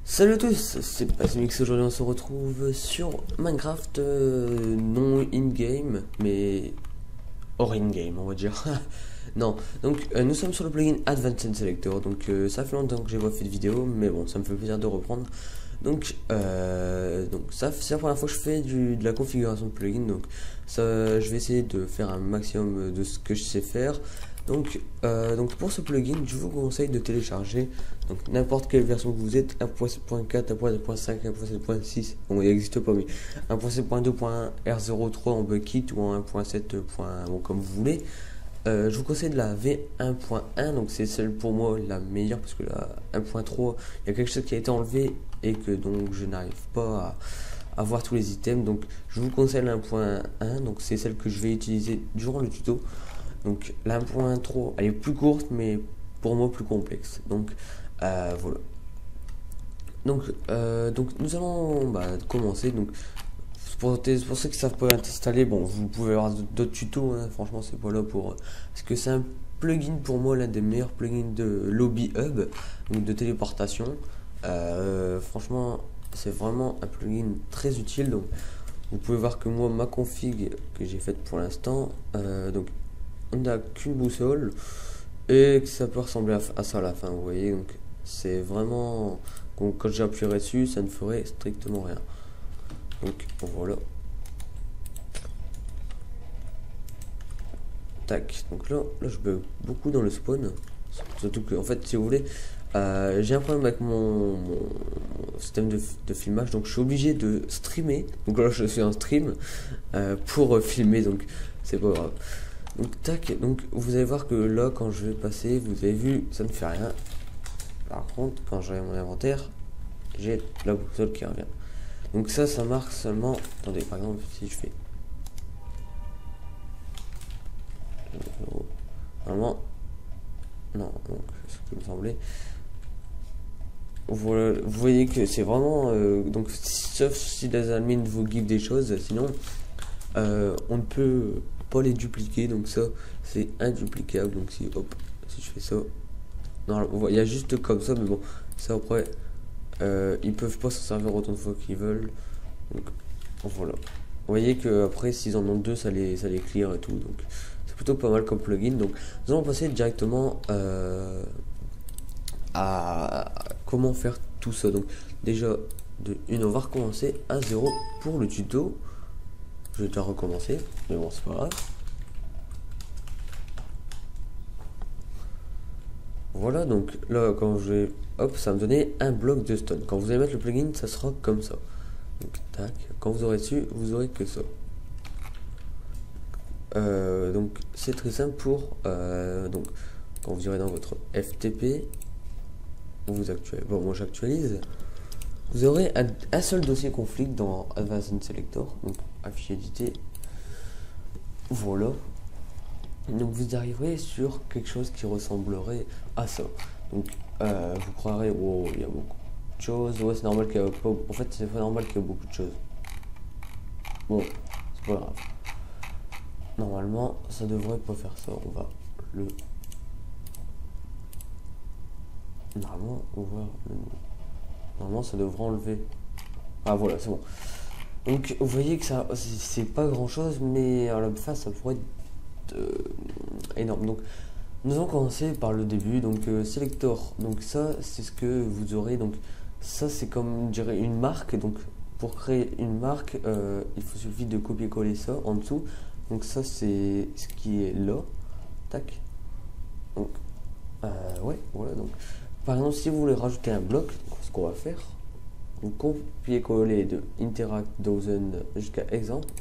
Salut à tous, c'est Pasmix. Aujourd'hui on se retrouve sur Minecraft, non in-game, mais hors in-game on va dire. Non, donc nous sommes sur le plugin Advanced Selector, donc ça fait longtemps que j'ai pas fait de vidéo, mais bon, ça me fait plaisir de reprendre. Donc ça c'est la première fois que je fais de la configuration de plugin, donc ça, je vais essayer de faire un maximum de ce que je sais faire. Donc pour ce plugin, je vous conseille de télécharger donc n'importe quelle version que vous êtes, 1.7.4, 1.7.5, 1.7.6, bon il n'existe pas, mais 1.7.2.r03 en bucket ou en 1.7. Bon, comme vous voulez. Je vous conseille de la V1.1, donc c'est celle pour moi la meilleure parce que la 1.3 il y a quelque chose qui a été enlevé et que donc je n'arrive pas à voir tous les items, donc je vous conseille la 1.1, donc c'est celle que je vais utiliser durant le tuto. Donc la 1.3 elle est plus courte mais pour moi plus complexe, donc voilà. Donc nous allons commencer. Donc pour ceux qui savent pas installer, bon, vous pouvez avoir d'autres tutos, hein, franchement c'est pas là pour parce que c'est un plugin pour moi l'un des meilleurs plugins de Lobby Hub, donc de téléportation. Franchement c'est vraiment un plugin très utile. Donc vous pouvez voir que moi ma config que j'ai faite pour l'instant, donc on n'a qu'une boussole et que ça peut ressembler à ça à la fin, vous voyez. Donc c'est vraiment, quand j'appuierai dessus ça ne ferait strictement rien. Donc voilà, tac. Donc là je bug beaucoup dans le spawn, surtout que en fait si vous voulez, j'ai un problème avec mon système de filmage, donc je suis obligé de streamer. Donc là je suis en stream pour filmer, donc c'est pas grave. Donc tac, donc vous allez voir que là quand je vais passer, vous avez vu, ça ne fait rien. Par contre quand j'aurai mon inventaire, j'ai la boussole qui revient. Donc ça marque seulement, attendez, par exemple si je fais normalement, non, donc ce qui me semblait, voilà, vous voyez que c'est vraiment donc sauf si les admins vous give des choses, sinon on ne peut pas les dupliquer, donc ça c'est induplicable. Donc si hop, si je fais ça, non, il y a juste comme ça, mais bon, ça après ils peuvent pas s'en servir autant de fois qu'ils veulent. Donc voilà, vous voyez que après s'ils en ont deux, ça les clear et tout, donc c'est plutôt pas mal comme plugin. Donc nous allons passer directement à comment faire tout ça. Donc déjà on va recommencer à 0 pour le tuto. Je vais déjà recommencer, mais bon c'est pas grave. Voilà, donc là quand je vais, hop, ça va me donner un bloc de stone. Quand vous allez mettre le plugin, ça sera comme ça. Donc tac, quand vous aurez dessus, vous aurez que ça. Donc c'est très simple pour donc quand vous irez dans votre FTP, vous actualisez. Bon, moi j'actualise. Vous aurez un seul dossier config dans Advanced Selector, donc affiché édité. Voilà. Donc vous arriverez sur quelque chose qui ressemblerait à ça. Donc vous croirez, oh il y a beaucoup de choses. Ouais, c'est normal qu'il y a pas. En fait c'est pas normal qu'il y ait beaucoup de choses. Bon, c'est pas grave. Normalement ça devrait pas faire ça. On va le. Normalement on va le. Normalement ça devrait enlever. Ah voilà, c'est bon. Donc vous voyez que ça c'est pas grand chose, mais à la fin ça pourrait être énorme. Donc nous allons commencer par le début. Donc selector, donc ça c'est ce que vous aurez. Donc ça c'est comme, je dirais, une marque. Donc pour créer une marque, il suffit de copier-coller ça en dessous. Donc ça c'est ce qui est là, tac. Donc ouais, voilà. Donc par exemple si vous voulez rajouter un bloc, ce qu'on va faire, vous copier-coller de interact dozen jusqu'à exemple.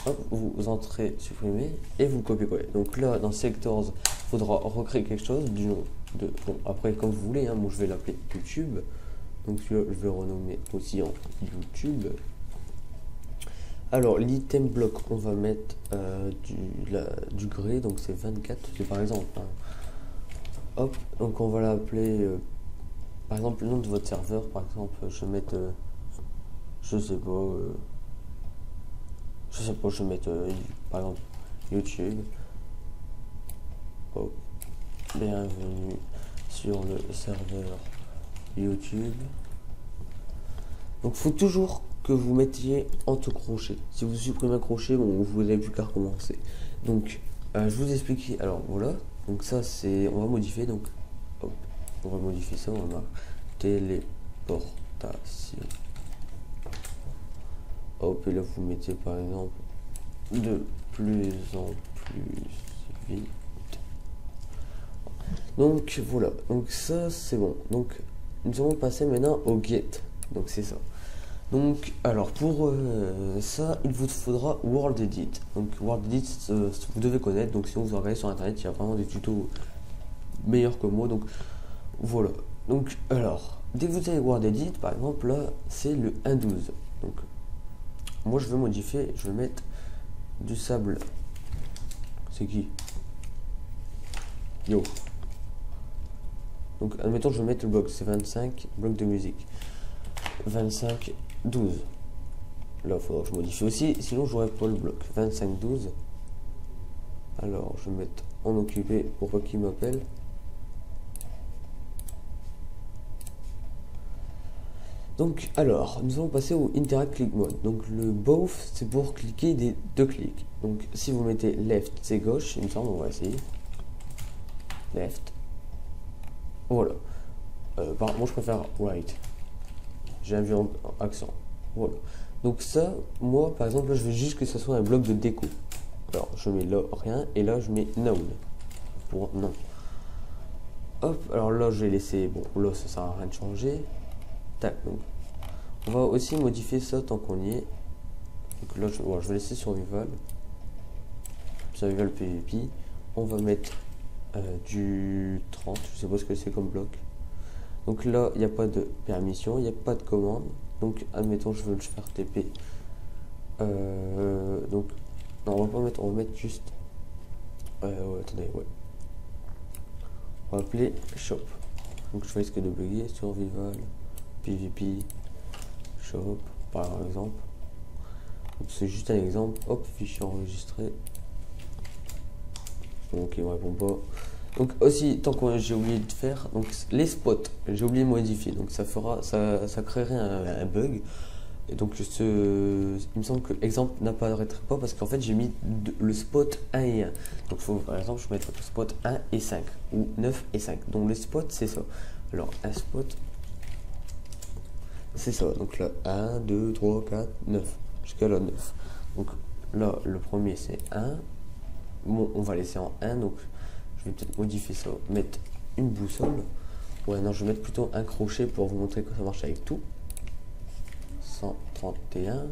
Hop, vous entrez, supprimer et vous copiez-coller. Donc là dans sectors, il faudra recréer quelque chose du nom de. Bon, après comme vous voulez, hein, moi je vais l'appeler YouTube. Donc celui-là je vais renommer aussi en YouTube. Alors l'item bloc, on va mettre du gré, donc c'est 24, c'est par exemple. Hein. Hop, donc on va l'appeler par exemple le nom de votre serveur, par exemple je vais mettre je sais pas, je vais mettre par exemple YouTube. Hop, bienvenue sur le serveur YouTube. Donc faut toujours que vous mettiez entre crochets. Si vous supprimez un crochet, bon, vous n'avez plus qu'à recommencer. Donc je vous explique. Alors voilà. Donc ça c'est, on va modifier. Donc hop, on va modifier ça. On va téléportation. Hop, et là vous mettez par exemple de plus en plus vite. Donc voilà, donc ça c'est bon. Donc nous allons passer maintenant au get. Donc c'est ça. Donc alors pour ça il vous faudra World Edit. Donc World Edit vous devez connaître. Donc sinon vous regardez sur internet, il y a vraiment des tutos meilleurs que moi. Donc voilà. Donc alors dès que vous avez World Edit, par exemple là c'est le 1.12. Donc moi je veux modifier, je vais mettre du sable. C'est qui? Yo. Donc admettons je vais mettre le bloc, c'est 25 blocs de musique. 25 12. Là il faudra que je modifie aussi, sinon j'aurais pas le bloc. 25 12. Alors je vais mettre en occupé pour pas qu'il m'appelle. Donc alors nous allons passer au Interact Click Mode. Donc le both c'est pour cliquer des deux clics. Donc si vous mettez left c'est gauche, il me semble, on va essayer. Left. Voilà. Moi je préfère right. J'ai un vieux accent. Voilà. Donc ça, moi par exemple là je veux juste que ce soit un bloc de déco. Alors je mets là rien et là je mets noun pour non. Hop, alors là je vais laisser, bon là ça sert à rien de changer. Tac, donc on va aussi modifier ça tant qu'on y est. Donc là je vais laisser survival. Survival PvP. On va mettre du 30, je sais pas ce que c'est comme bloc. Donc là il n'y a pas de permission, il n'y a pas de commande. Donc admettons je veux le faire TP. Donc non, on va pas mettre, on va mettre juste ouais, attendez, ouais. On va appeler shop. Donc je risque de bugger. Survival PvP shop par exemple. Donc c'est juste un exemple. Hop, fichier enregistré. Ok, on répond pas. Donc aussi, tant que j'ai oublié de faire, donc les spots, j'ai oublié de modifier, donc ça fera, ça créerait un bug. Et donc il me semble que exemple n'apparaîtrait pas parce qu'en fait j'ai mis le spot 1 et 1. Donc faut, par exemple je mettrai le spot 1 et 5 ou 9 et 5. Donc les spots c'est ça. Alors un spot c'est ça. Donc là 1, 2, 3, 4, 9 jusqu'à la 9. Donc là le premier c'est 1. Bon, on va laisser en 1, donc je vais peut-être modifier ça, mettre une boussole. Ouais, non, je vais mettre plutôt un crochet pour vous montrer que ça marche avec tout. 131.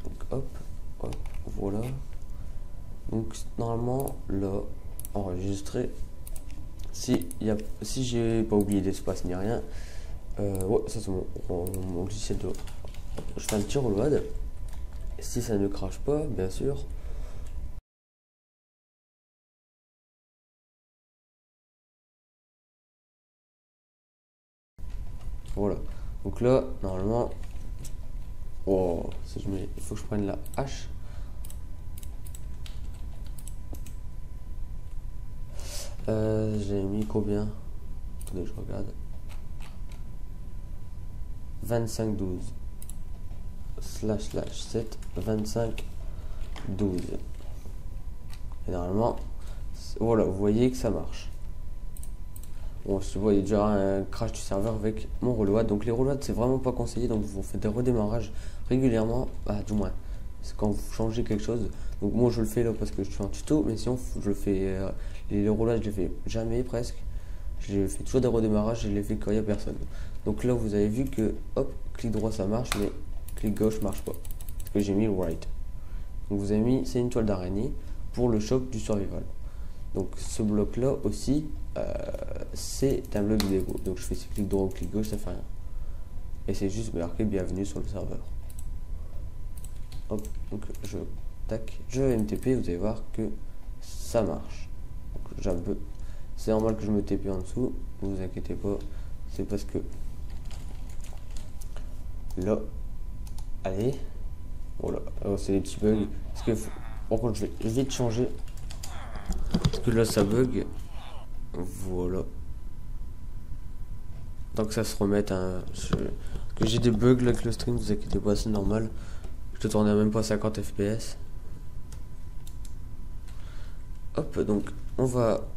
Donc hop, hop, voilà. Donc normalement, là, enregistrer. Si j'ai pas oublié d'espace ni rien, ouais, ça c'est mon logiciel de. Je fais un petit reload. Si ça ne crache pas, bien sûr. Voilà. Donc là, normalement, oh, si je mets, il faut que je prenne la hache. J'ai mis combien? Attendez, je regarde. 25 12 / 7 25 12. Et normalement, voilà, vous voyez que ça marche. Bon, je vois, il y a déjà un crash du serveur avec mon reload. Donc les reloads, c'est vraiment pas conseillé. Donc vous faites des redémarrages régulièrement. Bah, du moins, c'est quand vous changez quelque chose. Donc moi, je le fais là parce que je suis en tuto. Mais sinon, je le fais. Les reloads, je les fais jamais presque. Je fais toujours des redémarrages. Je les fais quand il n'y a personne. Donc là, vous avez vu que, hop, clic droit, ça marche. Mais clic gauche marche pas. Parce que j'ai mis le right. Donc vous avez mis, c'est une toile d'araignée pour le choc du survival. Donc ce bloc là aussi c'est un bloc de déco. Donc je fais clic droit ou clic gauche, ça fait rien. Et c'est juste marqué bienvenue sur le serveur. Hop, donc je vais MTP, vous allez voir que ça marche. C'est normal que je me TP en dessous, ne vous inquiétez pas, c'est parce que là, allez, voilà, c'est des petits bugs. Parce que par contre je vais vite changer. Parce que là ça bug. Voilà. tant que ça se remette. Hein, que j'ai des bugs là avec le stream, vous inquiétez pas, c'est normal. Je te tournais même pas à 50 fps. Hop, donc on va...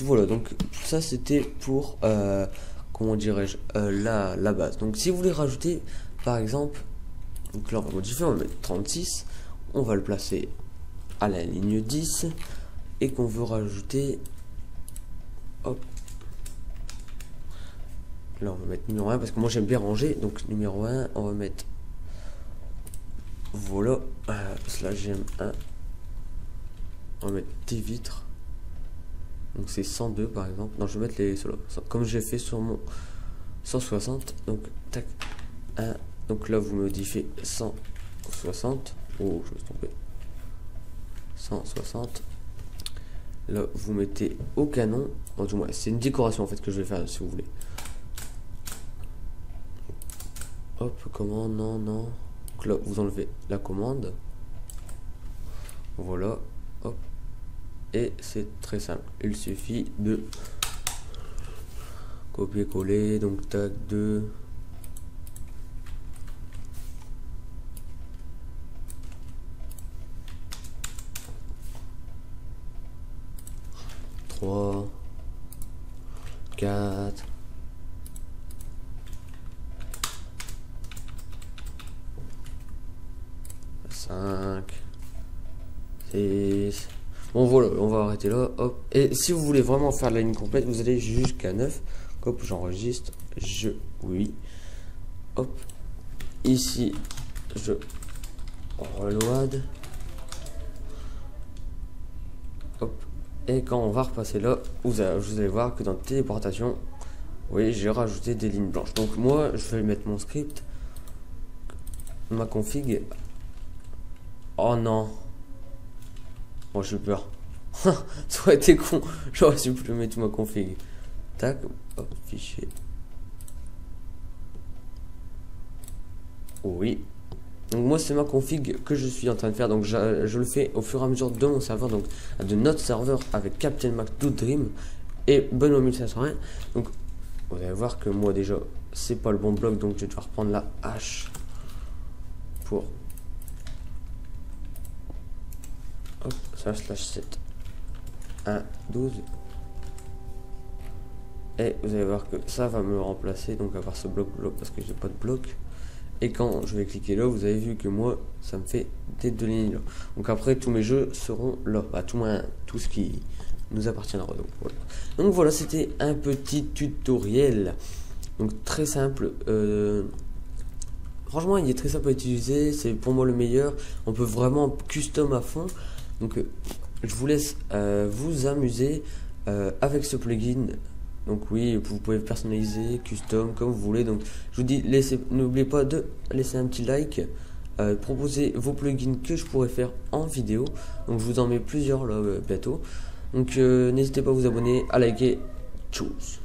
Voilà, donc ça c'était pour... comment dirais-je, la base. Donc si vous voulez rajouter, par exemple, donc là on va modifier, on va mettre 36, on va le placer à la ligne 10, et qu'on veut rajouter, hop, là on va mettre numéro 1, parce que moi j'aime bien ranger, donc numéro 1, on va mettre, voilà, slash gm1, on va mettre des vitres, donc c'est 102 par exemple, non je vais mettre les solos, comme j'ai fait sur mon 160, donc tac, 1, donc là vous modifiez 160, oh je me suis trompé, 160, là vous mettez au canon, bon, du moins c'est une décoration en fait que je vais faire si vous voulez. Hop, commande, non, non, donc là vous enlevez la commande, voilà, hop, et c'est très simple, il suffit de copier-coller, donc tac, 2, trois, 4, 5, 6. Bon voilà, on va arrêter là, hop. Et si vous voulez vraiment faire la ligne complète, vous allez jusqu'à 9. Hop, j'enregistre, oui. Hop. Ici, je reload. Hop. Et quand on va repasser là, vous allez voir que dans téléportation, oui, j'ai rajouté des lignes blanches. Donc moi, je vais mettre mon script, ma config. Oh non. Bon, j'ai peur. Ça aurait été con. J'aurais supprimé tout ma config. Tac, hop, fichier. Oui. Donc moi c'est ma config que je suis en train de faire. Donc je le fais au fur et à mesure de mon serveur. Donc de notre serveur avec Captain Max Do Dream et Benoît 1501. Donc vous allez voir que moi déjà c'est pas le bon bloc. Donc je vais devoir prendre la hache pour... Hop, ça slash 7 1 12, et vous allez voir que ça va me remplacer donc avoir ce bloc parce que j'ai pas de bloc. Et quand je vais cliquer là, vous avez vu que moi ça me fait des deux lignes là. Donc après tous mes jeux seront là, bah, tout ce qui nous appartiendra. Donc voilà, c'était un petit tutoriel, donc très simple. Franchement il est très simple à utiliser, c'est pour moi le meilleur. On peut vraiment custom à fond. Donc je vous laisse vous amuser avec ce plugin. Donc oui, vous pouvez personnaliser, custom, comme vous voulez. Donc je vous dis, n'oubliez pas de laisser un petit like, proposer vos plugins que je pourrais faire en vidéo. Donc je vous en mets plusieurs là bientôt. Donc n'hésitez pas à vous abonner, à liker. Tchuss.